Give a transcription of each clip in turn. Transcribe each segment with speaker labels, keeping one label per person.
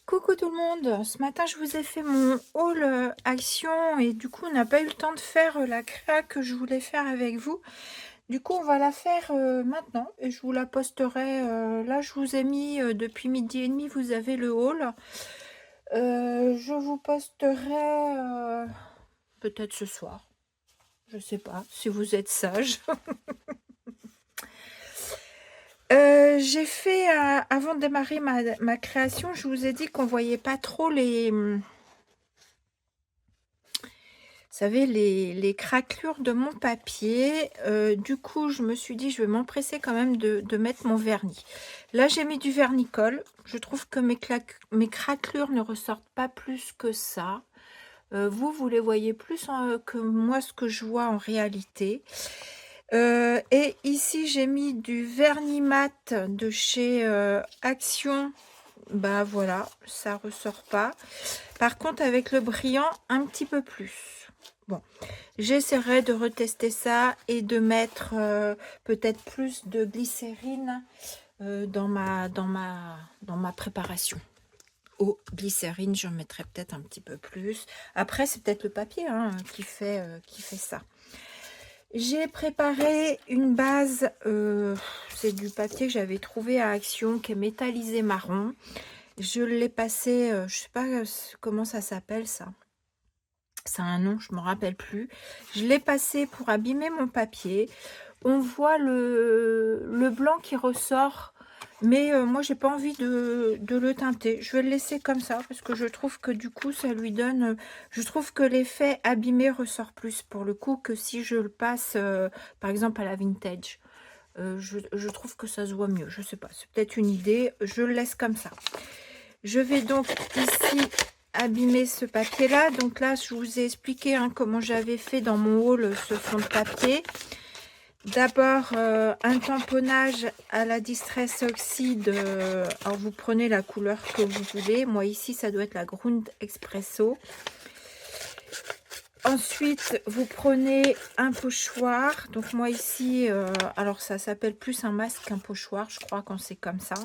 Speaker 1: Coucou tout le monde, ce matin je vous ai fait mon haul action et du coup on n'a pas eu le temps de faire la créa que je voulais faire avec vous. Du coup on va la faire maintenant et je vous la posterai. Là je vous ai mis depuis midi et demi, vous avez le haul. Je vous posterai peut-être ce soir, je sais pas si vous êtes sage. J'ai fait, avant de démarrer ma création, je vous ai dit qu'on voyait pas trop les... Vous savez, les craquelures de mon papier. Du coup, je me suis dit, je vais m'empresser quand même de mettre mon vernis. Là, j'ai mis du vernis-colle. Je trouve que mes craquelures ne ressortent pas plus que ça. Vous les voyez plus que moi, ce que je vois en réalité. Et ici, j'ai mis du vernis mat de chez Action. Bah voilà, ça ressort pas. Par contre, avec le brillant, un petit peu plus. Bon, j'essaierai de retester ça et de mettre peut-être plus de glycérine dans ma préparation. Au glycérine, j'en mettrai peut-être un petit peu plus. Après, c'est peut-être le papier qui fait ça. J'ai préparé une base, c'est du papier que j'avais trouvé à Action, qui est métallisé marron. Je l'ai passé, je sais pas comment ça s'appelle ça. Ça a un nom, je ne me rappelle plus. Je l'ai passé pour abîmer mon papier. On voit le blanc qui ressort, mais moi, j'ai pas envie de le teinter. Je vais le laisser comme ça, parce que je trouve que du coup, ça lui donne... je trouve que l'effet abîmé ressort plus, pour le coup, que si je le passe, par exemple, à la vintage. Je trouve que ça se voit mieux. Je sais pas, c'est peut-être une idée. Je le laisse comme ça. Je vais donc ici abîmer ce papier là. Donc là je vous ai expliqué comment j'avais fait dans mon haul ce fond de papier. D'abord un tamponnage à la Distress Oxide. Alors vous prenez la couleur que vous voulez. Moi ici ça doit être la Grund Espresso. Ensuite vous prenez un pochoir. Donc moi ici alors ça s'appelle plus un masque qu'un pochoir, je crois, quand c'est comme ça,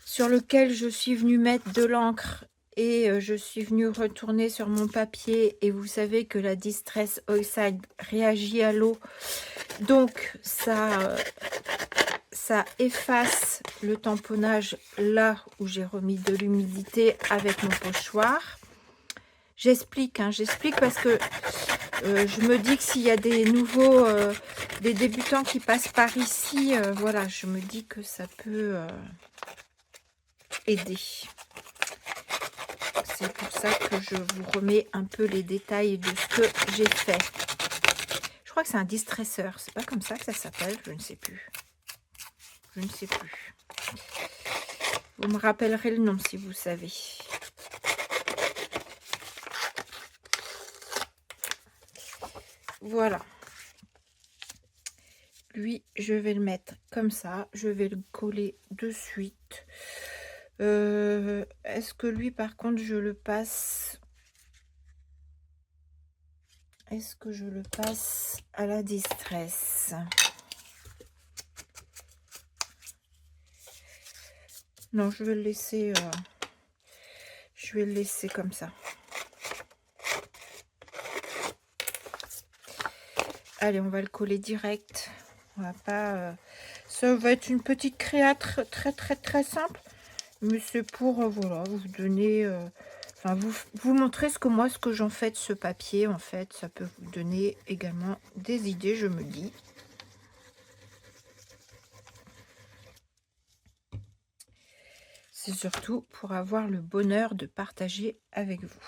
Speaker 1: sur lequel je suis venue mettre de l'encre et je suis venue retourner sur mon papier. Et vous savez que la Distress Oxide réagit à l'eau, donc ça efface le tamponnage là où j'ai remis de l'humidité avec mon pochoir. J'explique parce que je me dis que s'il y a des nouveaux, des débutants qui passent par ici, voilà, je me dis que ça peut aider. C'est pour ça que je vous remets un peu les détails de ce que j'ai fait. Je crois que c'est un distresseur. C'est pas comme ça que ça s'appelle. Je ne sais plus. Je ne sais plus. Vous me rappellerez le nom si vous savez. Voilà. Lui, je vais le mettre comme ça. Je vais le coller de suite. Est-ce que lui, par contre, je le passe... Est-ce que je le passe à la Distress? Non, je vais le laisser... je vais le laisser comme ça. Allez, on va le coller direct. On va pas... ça va être une petite créa très simple. Mais c'est pour, voilà, vous donner... enfin, vous montrer ce que j'en fais de ce papier, en fait. Ça peut vous donner également des idées, je me dis. C'est surtout pour avoir le bonheur de partager avec vous.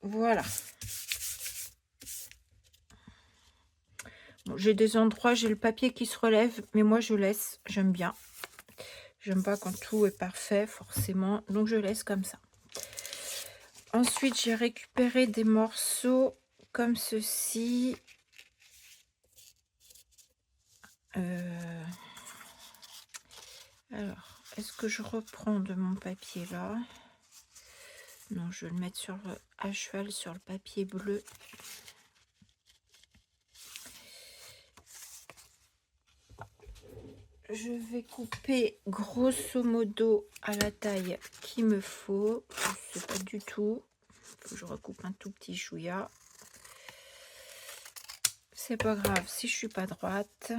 Speaker 1: Voilà. Bon, j'ai des endroits, j'ai le papier qui se relève, mais moi je laisse, j'aime bien. J'aime pas quand tout est parfait, forcément, donc je laisse comme ça. Ensuite, j'ai récupéré des morceaux comme ceci. Alors, est-ce que je reprends de mon papier là? Non, je vais le mettre sur à cheval sur le papier bleu. je vais couper grosso modo à la taille qu'il me faut. Je sais pas du tout. Faut que je recoupe un tout petit chouïa. C'est pas grave si je suis pas droite.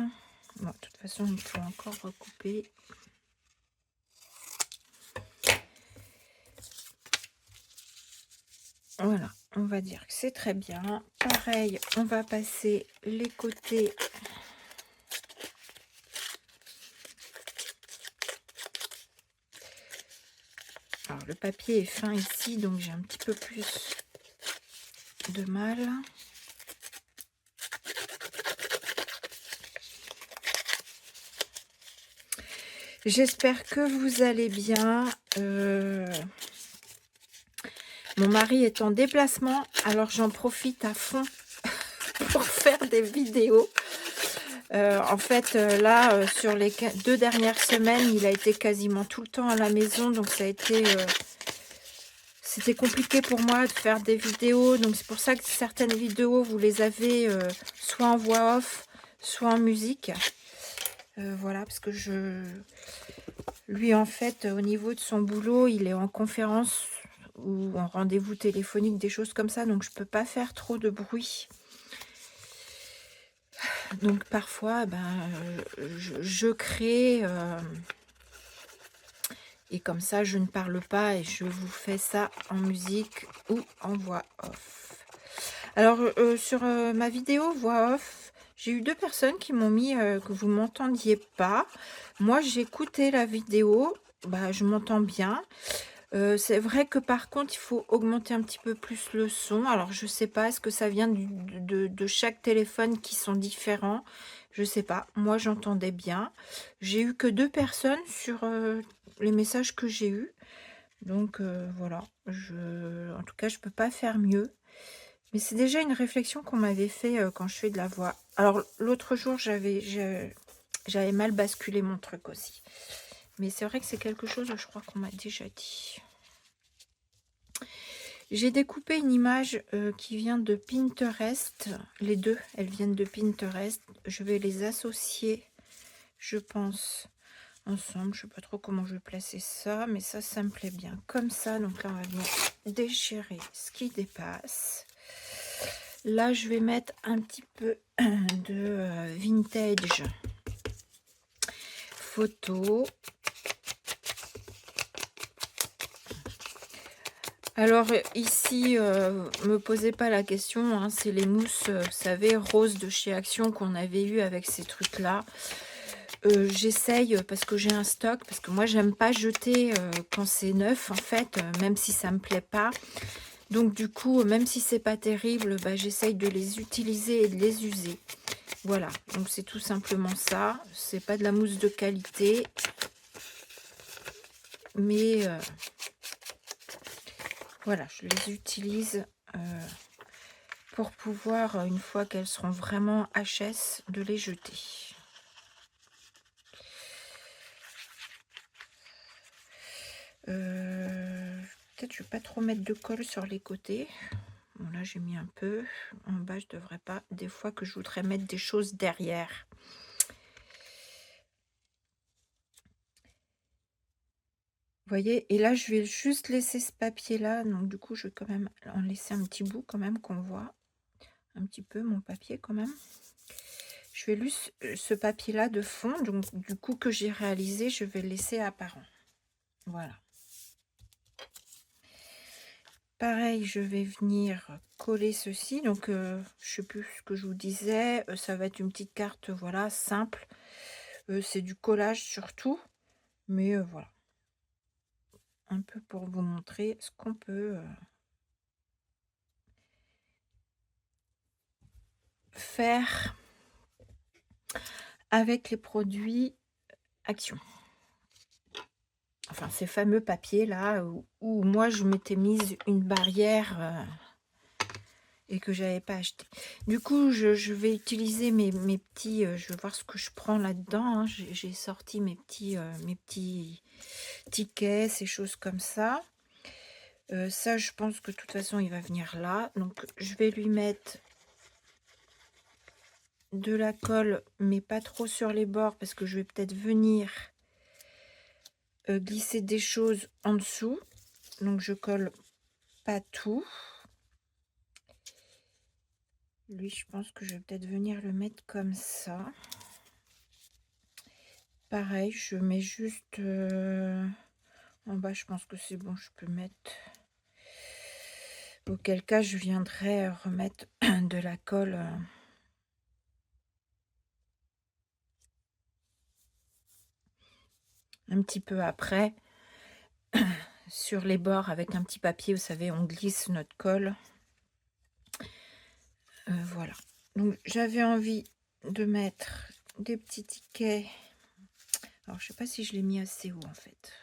Speaker 1: Bon, de toute façon, il faut encore recouper. Voilà, on va dire que c'est très bien. Pareil, on va passer les côtés. Alors, le papier est fin ici, donc j'ai un petit peu plus de mal. J'espère que vous allez bien. Mon mari est en déplacement, alors j'en profite à fond pour faire des vidéos. En fait, là, sur les 2 dernières semaines, il a été quasiment tout le temps à la maison, donc ça a été... c'était compliqué pour moi de faire des vidéos, donc c'est pour ça que certaines vidéos, vous les avez soit en voix off, soit en musique. Voilà, parce que lui, en fait, au niveau de son boulot, il est en conférence ou en rendez-vous téléphonique, des choses comme ça, donc je peux pas faire trop de bruit. Donc parfois, je crée et comme ça, je ne parle pas et je vous fais ça en musique ou en voix off. Alors, sur ma vidéo voix off, j'ai eu 2 personnes qui m'ont mis que vous m'entendiez pas. Moi, j'ai écouté la vidéo, je m'entends bien. C'est vrai que par contre, il faut augmenter un petit peu plus le son. Alors, je sais pas, est-ce que ça vient de chaque téléphone qui sont différents? Je sais pas. Moi, j'entendais bien. J'ai eu que 2 personnes sur les messages que j'ai eus. Donc, voilà. En tout cas, je peux pas faire mieux. Mais c'est déjà une réflexion qu'on m'avait fait quand je fais de la voix. Alors, l'autre jour, j'avais mal basculé mon truc aussi. Mais c'est vrai que c'est quelque chose, je crois qu'on m'a déjà dit. J'ai découpé une image qui vient de Pinterest. Les deux, elles viennent de Pinterest. Je vais les associer, je pense, ensemble. Je ne sais pas trop comment je vais placer ça, mais ça me plaît bien. Comme ça, donc là, on va venir déchirer ce qui dépasse. Là, je vais mettre un petit peu de vintage photo. Alors ici, me posez pas la question, hein, c'est les mousses, vous savez, roses de chez Action qu'on avait eu avec ces trucs-là. J'essaye, parce que j'ai un stock, parce que moi j'aime pas jeter quand c'est neuf en fait, même si ça me plaît pas. Donc du coup, même si c'est pas terrible, j'essaye de les utiliser et de les user. Voilà, donc c'est tout simplement ça. C'est pas de la mousse de qualité, mais voilà, je les utilise pour pouvoir, une fois qu'elles seront vraiment HS, de les jeter. Peut-être je ne vais pas trop mettre de colle sur les côtés. Bon, là j'ai mis un peu. En bas, je devrais pas. Des fois que je voudrais mettre des choses derrière. Vous voyez, et là je vais juste laisser ce papier là, donc du coup je vais quand même en laisser un petit bout quand même qu'on voit un petit peu mon papier quand même. Je vais juste ce papier là de fond, donc du coup que j'ai réalisé, je vais le laisser apparent. Voilà. Pareil, je vais venir coller ceci. Donc, je sais plus ce que je vous disais. Ça va être une petite carte, voilà, simple. C'est du collage surtout. Mais voilà. Un peu pour vous montrer ce qu'on peut faire avec les produits Action. Enfin, ces fameux papiers là où moi je m'étais mise une barrière et que j'avais pas acheté. Du coup, je vais utiliser mes petits, je vais voir ce que je prends là-dedans, hein. J'ai sorti mes petits tickets, ces choses comme ça. Ça, je pense que de toute façon, il va venir là. Donc, je vais lui mettre de la colle, mais pas trop sur les bords parce que je vais peut-être venir glisser des choses en dessous. Donc je colle pas tout. Lui, je pense que je vais peut-être venir le mettre comme ça. Pareil, je mets juste en bas, je pense que c'est bon, je peux mettre. Auquel cas, je viendrai remettre de la colle. Un petit peu après, sur les bords avec un petit papier, vous savez, on glisse notre colle. Voilà. Donc, j'avais envie de mettre des petits tickets. Alors, je sais pas si je l'ai mis assez haut, en fait.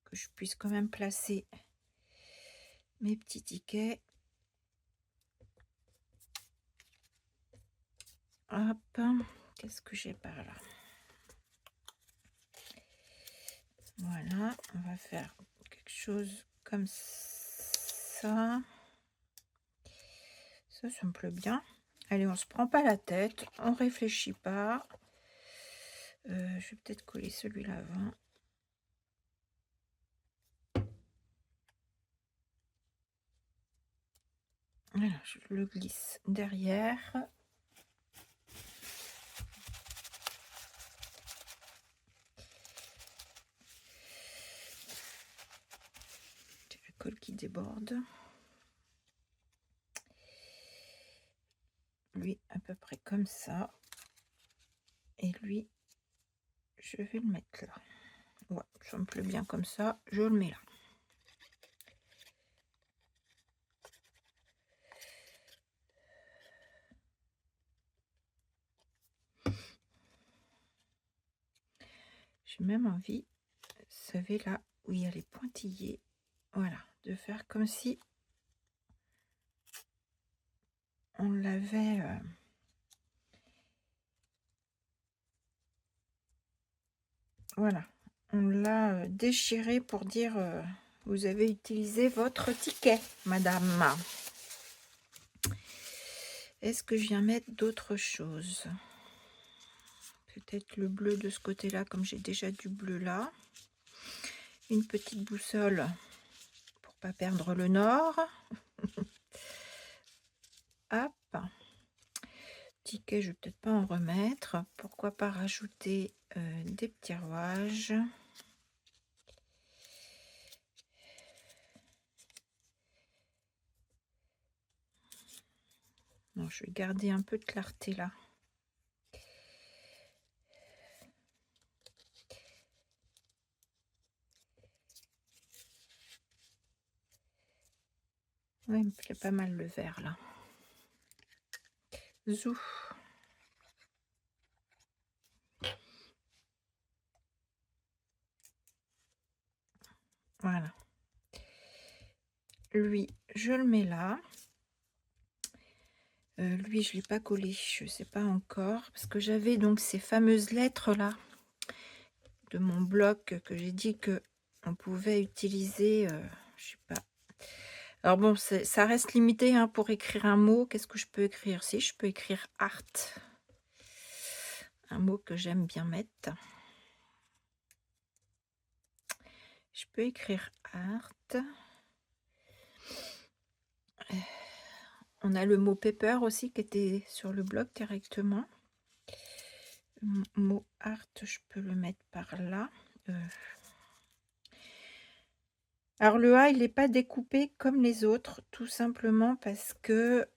Speaker 1: Que je puisse quand même placer mes petits tickets. Hop. Qu'est-ce que j'ai par là? Voilà. On va faire quelque chose comme ça. Ça me plaît bien. Allez, on se prend pas la tête. On réfléchit pas. Je vais peut-être coller celui-là avant. Voilà, je le glisse derrière. J'ai la colle qui déborde. Lui, à peu près comme ça. Et lui, je vais le mettre là. Ouais, ça me plaît bien comme ça. Je le mets là. J'ai même envie, vous savez là où il y a les pointillés, voilà, de faire comme si on l'avait voilà, on l'a déchiré pour dire vous avez utilisé votre ticket, madame. Est-ce que je viens mettre d'autres choses? Peut-être le bleu de ce côté-là, comme j'ai déjà du bleu là. Une petite boussole pour pas perdre le nord. Hop. Ticket, je vais peut-être pas en remettre. Pourquoi pas rajouter des petits rouages. Non, je vais garder un peu de clarté là. Oui, il me plaît pas mal le vert là. Zou. Voilà. Lui, je le mets là. Lui, je ne l'ai pas collé, je ne sais pas encore. Parce que j'avais donc ces fameuses lettres là de mon bloc que j'ai dit que on pouvait utiliser, je sais pas. Alors bon, ça reste limité hein, pour écrire un mot. Qu'est-ce que je peux écrire? Si, je peux écrire art. Un mot que j'aime bien mettre. Je peux écrire art. On a le mot paper aussi qui était sur le blog directement. Le mot art, je peux le mettre par là. Alors le A, il n'est pas découpé comme les autres, tout simplement parce que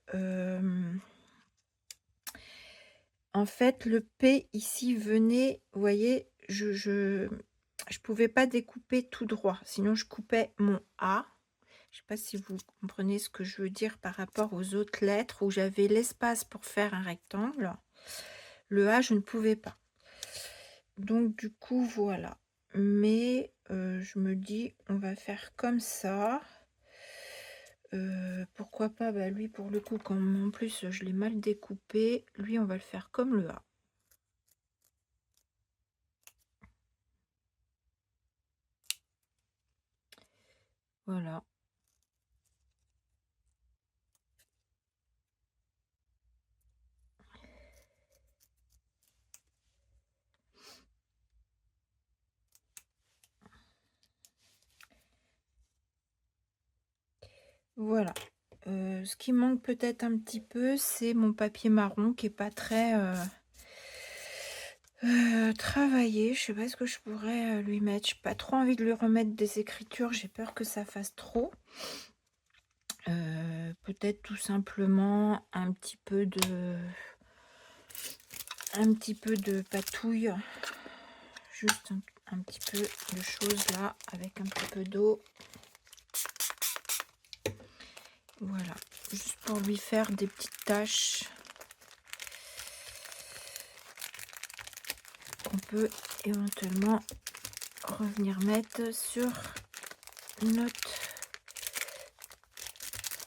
Speaker 1: en fait le P ici venait, vous voyez, je pouvais pas découper tout droit, sinon je coupais mon A. Je sais pas si vous comprenez ce que je veux dire par rapport aux autres lettres où j'avais l'espace pour faire un rectangle. Le A, je ne pouvais pas. Donc du coup, voilà. Mais je me dis, on va faire comme ça. Pourquoi pas, bah, lui pour le coup, comme en plus je l'ai mal découpé, lui on va le faire comme le A. Voilà. Voilà. Ce qui manque peut-être un petit peu, c'est mon papier marron qui est pas très travaillé. Je sais pas ce que je pourrais lui mettre. J'ai pas trop envie de lui remettre des écritures. J'ai peur que ça fasse trop. Peut-être tout simplement un petit peu de patouille, juste un petit peu de choses là, avec un petit peu d'eau. Voilà, juste pour lui faire des petites taches qu'on peut éventuellement revenir mettre sur notre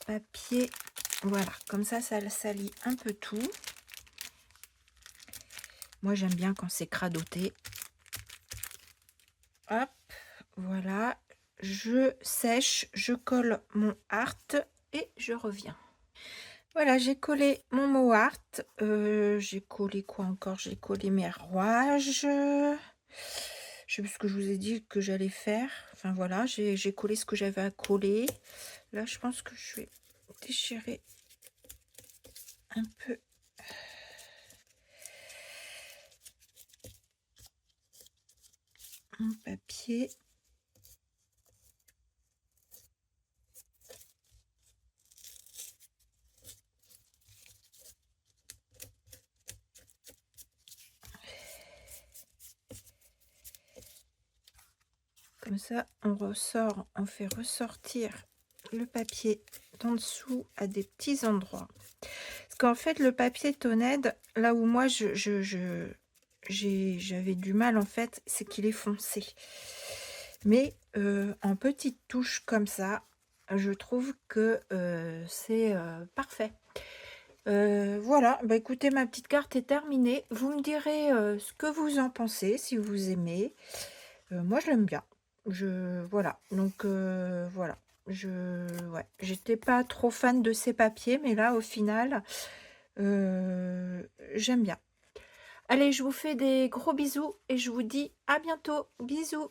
Speaker 1: papier. Voilà, comme ça salit un peu tout. Moi, j'aime bien quand c'est cradoté. Hop, voilà. Je sèche, je colle mon art et je reviens. Voilà, j'ai collé mon mot art. J'ai collé quoi encore? J'ai collé mes rouages. Je sais plus ce que je vous ai dit que j'allais faire. Enfin voilà, j'ai collé ce que j'avais à coller. Là, je pense que je vais déchirer un peu mon papier. Comme ça, on fait ressortir le papier d'en dessous à des petits endroits. Parce qu'en fait, le papier Toned, là où moi j'avais du mal en fait, c'est qu'il est foncé. Mais en petites touches comme ça, je trouve que c'est parfait. Voilà, bah écoutez, ma petite carte est terminée. Vous me direz ce que vous en pensez, si vous aimez. Moi, je l'aime bien. Voilà, donc voilà. Ouais, j'étais pas trop fan de ces papiers, mais là, au final, j'aime bien. Allez, je vous fais des gros bisous et je vous dis à bientôt. Bisous.